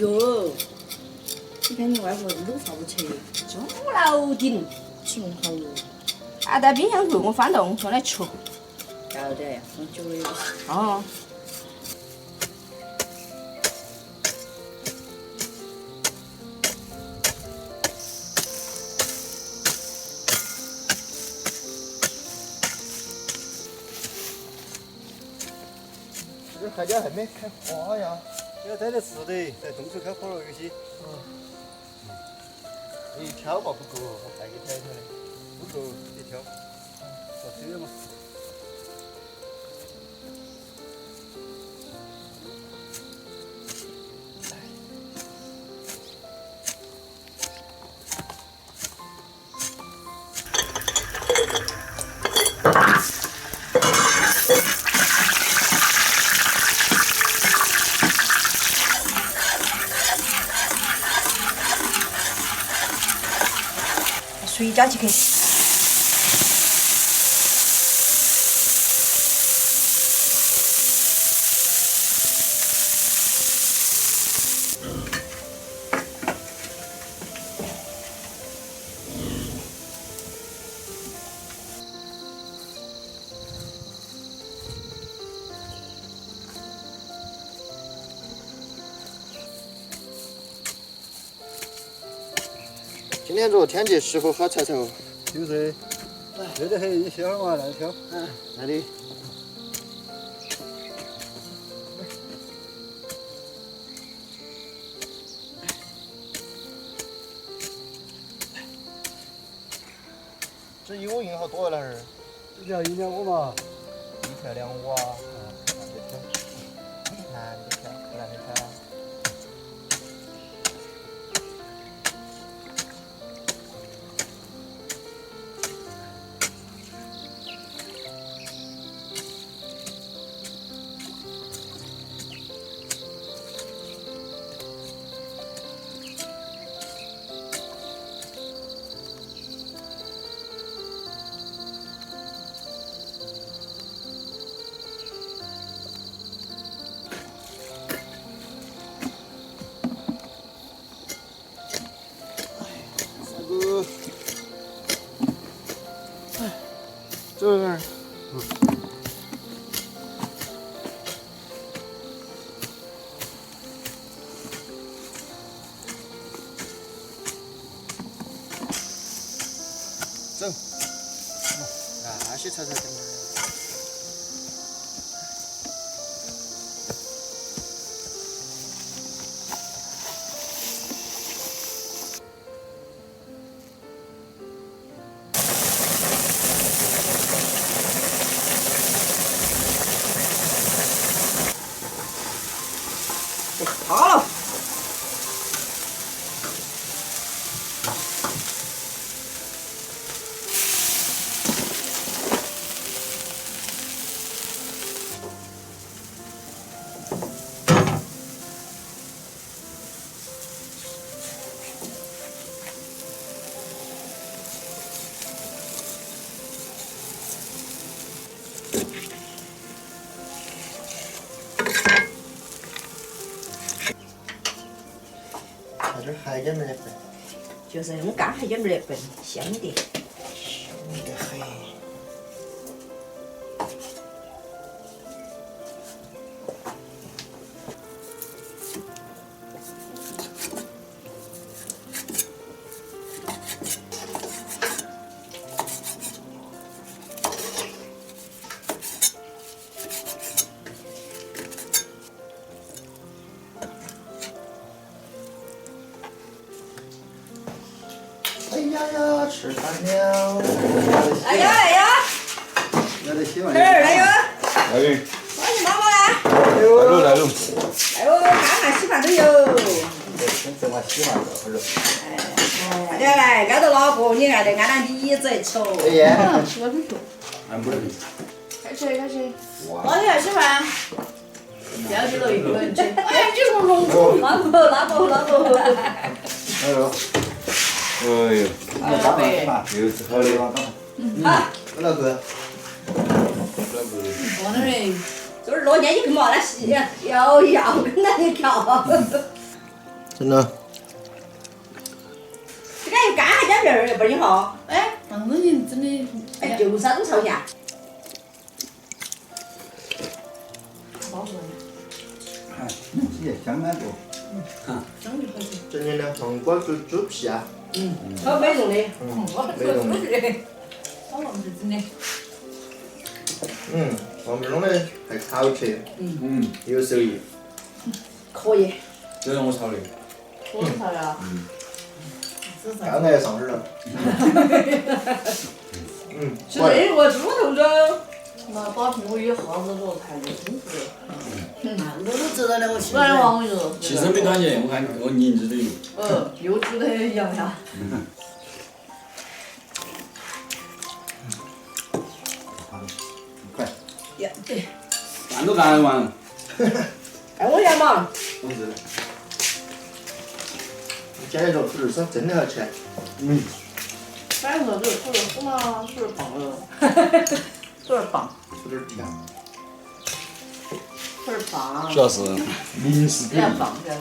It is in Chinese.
哟，你看你外婆卤啥不吃？猪脑顶，挺好哟。啊，在冰箱柜我翻动用来吃。要得呀，我久了也不行。哦。这海家还没开花呀，要在这是的，在冬天开花了有些。你挑吧不够，我再给挑一挑的，不够你挑。到这嘛。水加起去。今天这天气适合喝柴草，就是，热得很，你歇会儿嘛，来挑。来的。这1公斤好多了儿？这叫1.5嘛。一条2瓦。男的挑，男的挑。这儿，走，那些菜才整。好了。这海椒面的粉，就是用干海椒面的粉，香的。香得很。哎呀呀，吃饭了！来呀来呀！要得洗碗。这儿来哟！来哟！欢迎妈妈来！来哟来喽！来哟，看看洗饭都有。先整碗洗饭这会儿。来来，挨着老婆，你挨得挨到你这抽。哎呀！俺不得。开吃开吃。老弟洗饭。不要去了一个人去。哎，你说龙骨，拉不。哎呦！哎呦！干嘛洗饭？又是好的。好。我老哥。往那儿，就是落年一个毛那洗，要跟那里跳。真的。这个又干还加面儿，不儿好。哎，那你真的，哎，就是那种吵架。好喝呀，哎，也香蛮多。香就好吃。整的呢，黄瓜猪皮啊，好美容的。没用的。好浪费真的。黄面弄的还好吃，有手艺。可以。这是我炒的。多少呀？吃啥？刚才上这儿了。是这个猪头肉。那把苹果一下子做太丰富了。我都知道了，我去。来哇，我跟你说。其实没多少钱，我看我凝脂都有。又煮得一样呀。快，呀，对。干都干完了。哎，我要嘛。我知道。加点肉土豆丝真的好吃。反正这土豆丝嘛，有点棒了。有点棒。有点甜。有点棒。主要是零食有点棒，这个。